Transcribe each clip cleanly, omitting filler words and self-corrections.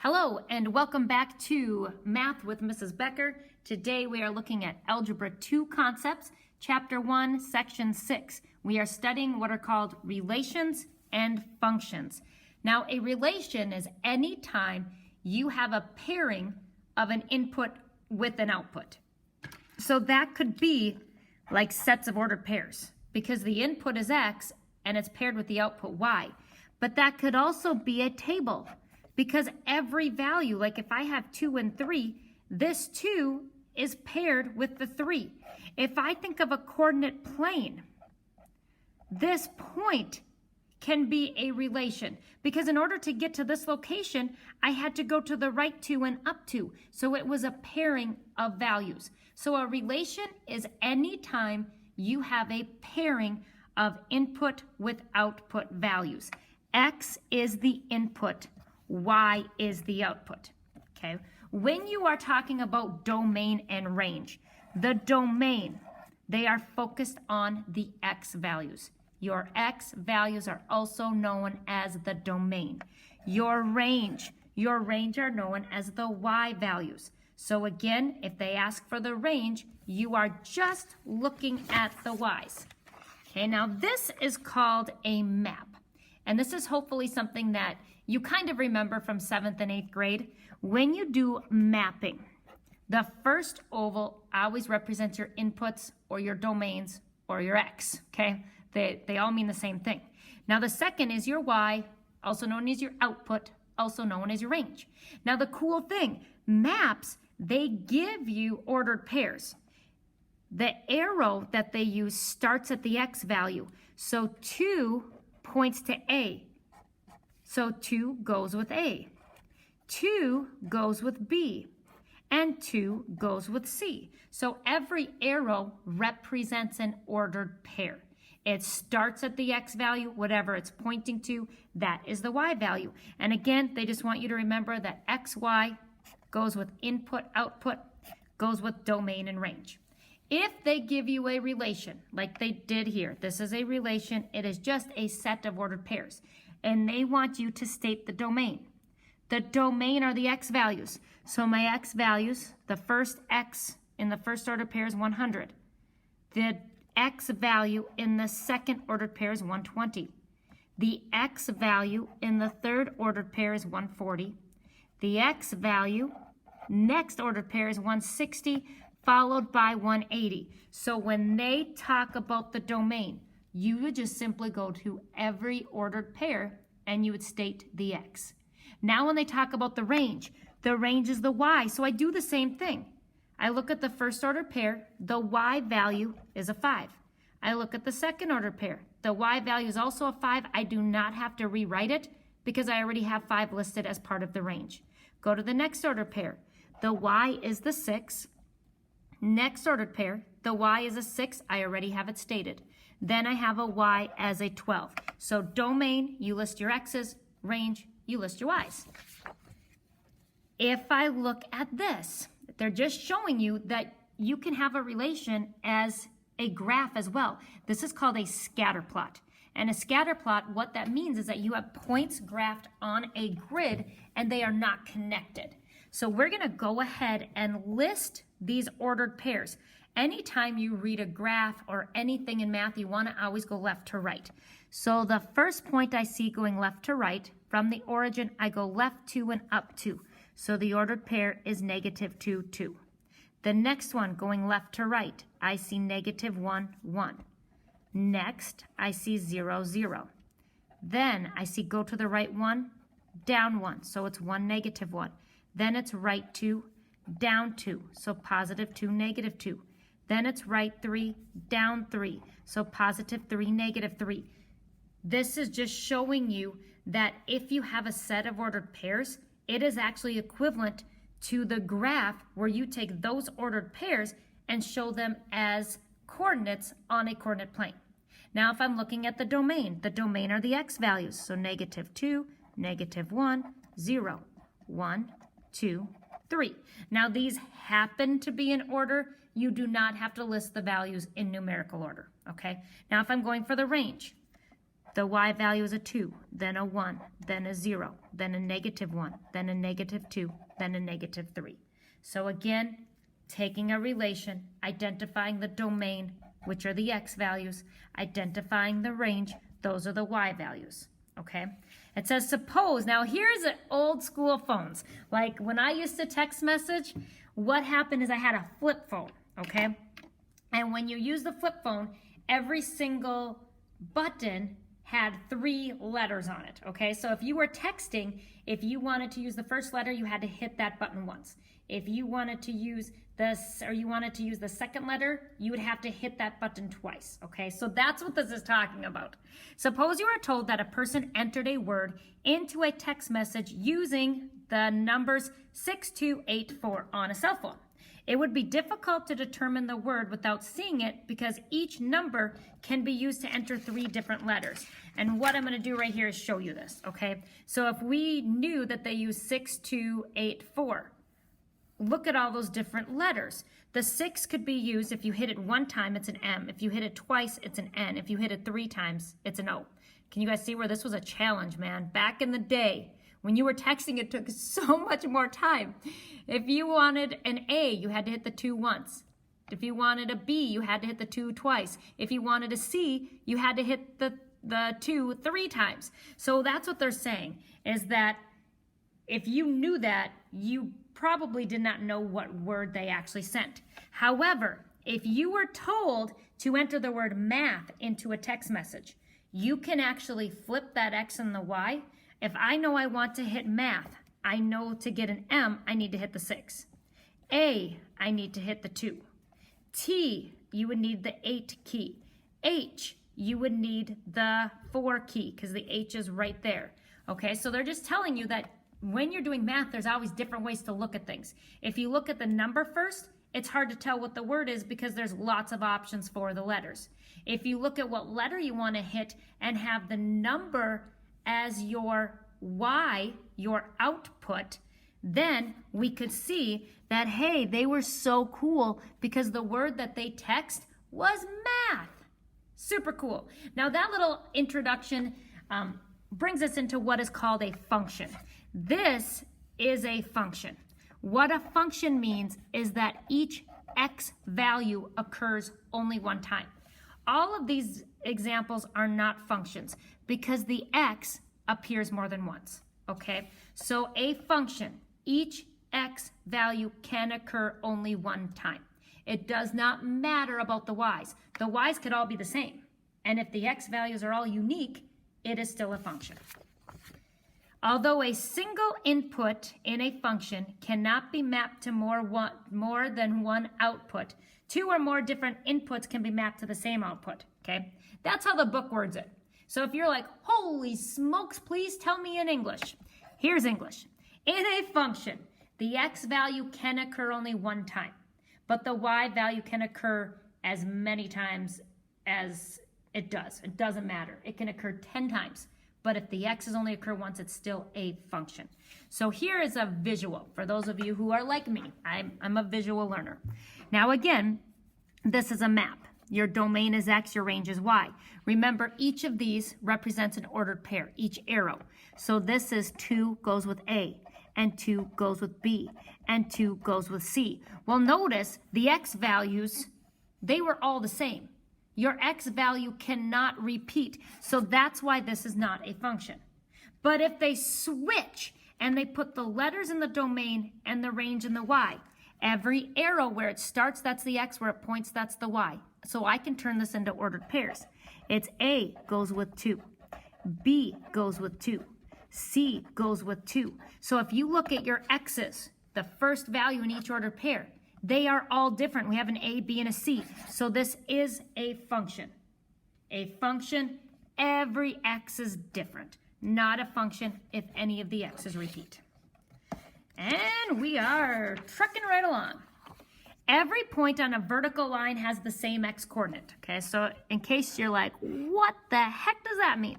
Hello and welcome back to Math with Mrs. Becker. Today we are looking at Algebra 2 concepts, Chapter 1, Section 6. We are studying what are called relations and functions. Now a relation is any time you have a pairing of an input with an output. So that could be like sets of ordered pairs because the input is X and it's paired with the output Y. But that could also be a table. Because every value, like if I have 2 and 3, this 2 is paired with the 3. If I think of a coordinate plane, this point can be a relation. Because in order to get to this location, I had to go to the right 2 and up 2. So it was a pairing of values. So a relation is any time you have a pairing of input with output values. X is the input. Y is the output, okay? When you are talking about domain and range, the domain, they are focused on the X values. Your X values are also known as the domain. Your range are known as the Y values. So again, if they ask for the range, you are just looking at the Y's. Okay, now this is called a map. And this is hopefully something that you kind of remember from 7th and 8th grade. When you do mapping, the first oval always represents your inputs or your domains or your X, okay? They all mean the same thing. Now the second is your Y, also known as your output, also known as your range. Now the cool thing, maps, they give you ordered pairs. The arrow that they use starts at the X value. So 2 points to A. So 2 goes with A. 2 goes with B. And 2 goes with C. So every arrow represents an ordered pair. It starts at the X value, whatever it's pointing to, that is the Y value. And again, they just want you to remember that XY goes with input, output, goes with domain and range. If they give you a relation, like they did here, this is a relation, it is just a set of ordered pairs, and they want you to state the domain. The domain are the X values. So my X values, the first X in the first ordered pair is 100. The X value in the second ordered pair is 120. The X value in the third ordered pair is 140. The X value, next ordered pair is 160, followed by 180. So when they talk about the domain, you would just simply go to every ordered pair and you would state the X. Now when they talk about the range is the Y. So I do the same thing. I look at the first ordered pair, the Y value is a 5. I look at the second ordered pair, the Y value is also a 5. I do not have to rewrite it because I already have 5 listed as part of the range. Go to the next ordered pair, the Y is the 6. Next ordered pair, the Y is a 6. I already have it stated. Then I have a Y as a 12. So domain, you list your X's. Range, you list your Y's. If I look at this, they're just showing you that you can have a relation as a graph as well. This is called a scatter plot. And a scatter plot, what that means is that you have points graphed on a grid and they are not connected. So we're going to go ahead and list these ordered pairs. Anytime you read a graph or anything in math, you want to always go left to right. So the first point I see going left to right, from the origin, I go left 2 and up 2. So the ordered pair is negative 2, 2. The next one going left to right, I see negative 1, 1. Next, I see 0, 0. Then I see go to the right 1, down 1. So it's 1, negative 1. Then it's right 2, down 2. So positive 2, negative 2. Then it's right 3, down 3. So positive 3, negative 3. This is just showing you that if you have a set of ordered pairs, it is actually equivalent to the graph where you take those ordered pairs and show them as coordinates on a coordinate plane. Now if I'm looking at the domain are the X values. So negative 2, negative 1, 0, 1, 2, 3. Now these happen to be in order. You do not have to list the values in numerical order, okay? Now if I'm going for the range, The y value is a 2, then a 1, then a 0, then a -1, then a -2, then a -3. So again, taking a relation, identifying the domain, which are the x values, identifying the range, those are the y values, okay? It says suppose, now here's old school phones. Like when I used to text message, what happened is I had a flip phone, okay? And when you use the flip phone, every single button had 3 letters on it, okay? So if you were texting, if you wanted to use the first letter, you had to hit that button once. If you wanted to use this, or you wanted to use the second letter, you would have to hit that button twice, okay? So that's what this is talking about. Suppose you are told that a person entered a word into a text message using the numbers 6284 on a cell phone. It would be difficult to determine the word without seeing it because each number can be used to enter 3 different letters. And what I'm going to do right here is show you this, okay? So if we knew that they use 6284, look at all those different letters. The 6 could be used if you hit it 1 time, it's an M. If you hit it twice, it's an N. If you hit it 3 times, it's an O. Can you guys see where this was a challenge, man? Back in the day, when you were texting, it took so much more time. If you wanted an A, you had to hit the 2 once. If you wanted a B, you had to hit the 2 twice. If you wanted a C, you had to hit the 2 3 times. So that's what they're saying, is that if you knew that, you probably did not know what word they actually sent. However, if you were told to enter the word math into a text message, you can actually flip that X and the Y. If I know I want to hit math, I know to get an M, I need to hit the 6. A, I need to hit the 2. T, you would need the 8 key. H, you would need the 4 key because the H is right there. Okay, so they're just telling you that when you're doing math, there's always different ways to look at things. If you look at the number first, it's hard to tell what the word is because there's lots of options for the letters. If you look at what letter you want to hit and have the number as your Y, your output, then we could see that, hey, they were so cool because the word that they text was math. Super cool. Now that little introduction brings us into what is called a function. This is a function. What a function means is that each X value occurs only 1 time. All of these examples are not functions because the X appears more than once, okay? So a function, each X value can occur only 1 time. It does not matter about the Y's. The Y's could all be the same. And if the X values are all unique, it is still a function. Although a single input in a function cannot be mapped to more than one output, 2 or more different inputs can be mapped to the same output, okay? That's how the book words it. So if you're like, holy smokes, please tell me in English. Here's English. In a function, the X value can occur only 1 time, but the Y value can occur as many times as it does. It doesn't matter. It can occur 10 times. But if the X's only occur once, it's still a function. So here is a visual for those of you who are like me. I'm a visual learner. Now again, this is a map. Your domain is X, your range is Y. Remember, each of these represents an ordered pair, each arrow. So this is 2 goes with A, and 2 goes with B, and 2 goes with C. Well, notice the X values, they were all the same. Your X value cannot repeat, so that's why this is not a function. But if they switch and they put the letters in the domain and the range in the Y, every arrow where it starts, that's the X, where it points, that's the Y. So I can turn this into ordered pairs. It's A goes with 2, B goes with 2, C goes with 2. So if you look at your X's, the first value in each ordered pair, they are all different. We have an A, B, and a C. So this is a function. A function, every X is different. Not a function if any of the X's repeat. And we are trucking right along. Every point on a vertical line has the same X coordinate. Okay, so in case you're like, what the heck does that mean?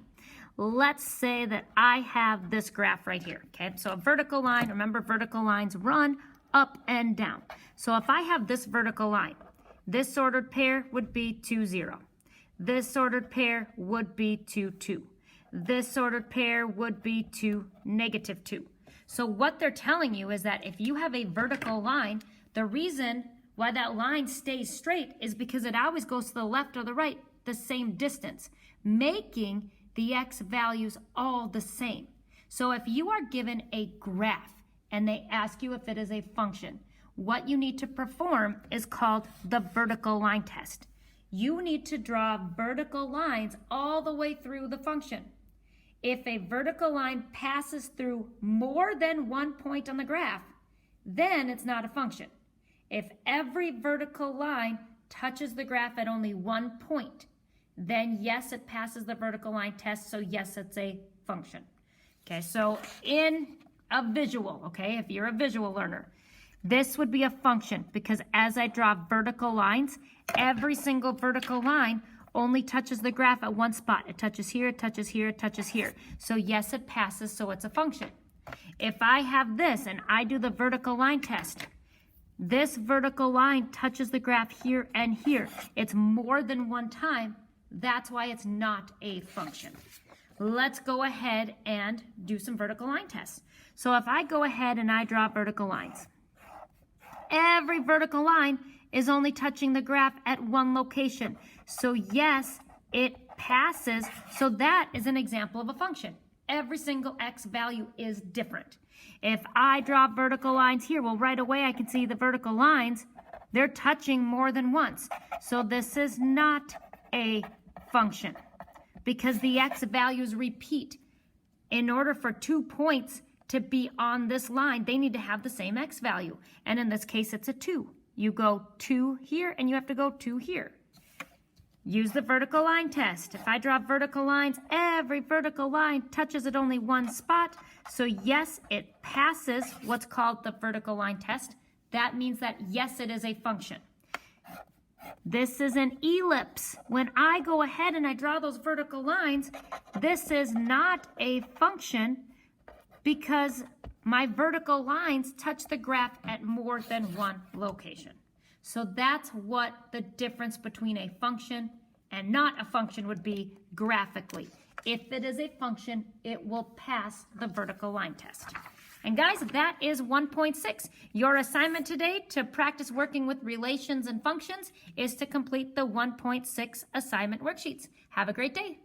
Let's say that I have this graph right here. Okay, so a vertical line, remember vertical lines run up and down. So if I have this vertical line, this ordered pair would be 2, 0. This ordered pair would be 2, 2. This ordered pair would be 2, negative 2. So what they're telling you is that if you have a vertical line, the reason why that line stays straight is because it always goes to the left or the right the same distance, making the x values all the same. So if you are given a graph and they ask you if it is a function, what you need to perform is called the vertical line test. You need to draw vertical lines all the way through the function. If a vertical line passes through more than one point on the graph, then it's not a function. If every vertical line touches the graph at only one point, then yes, it passes the vertical line test, so yes, it's a function. Okay, so in a visual, okay, if you're a visual learner, this would be a function because as I draw vertical lines, every single vertical line only touches the graph at one spot. It touches here, it touches here, it touches here. So yes, it passes, so it's a function. If I have this and I do the vertical line test, this vertical line touches the graph here and here. It's more than one time. That's why it's not a function. Let's go ahead and do some vertical line tests. So if I go ahead and I draw vertical lines, every vertical line is only touching the graph at one location. So yes, it passes. So that is an example of a function. Every single x value is different. If I draw vertical lines here, well, right away I can see the vertical lines, they're touching more than once. So this is not a function because the x values repeat. In order for 2 points to be on this line, they need to have the same x value. And in this case, it's a 2. You go 2 here and you have to go 2 here. Use the vertical line test. If I draw vertical lines, every vertical line touches at only one spot. So yes, it passes what's called the vertical line test. That means that yes, it is a function. This is an ellipse. When I go ahead and I draw those vertical lines, this is not a function because my vertical lines touch the graph at more than one location. So that's what the difference between a function and not a function would be graphically. If it is a function, it will pass the vertical line test. And guys, that is 1.6. Your assignment today to practice working with relations and functions is to complete the 1.6 assignment worksheets. Have a great day.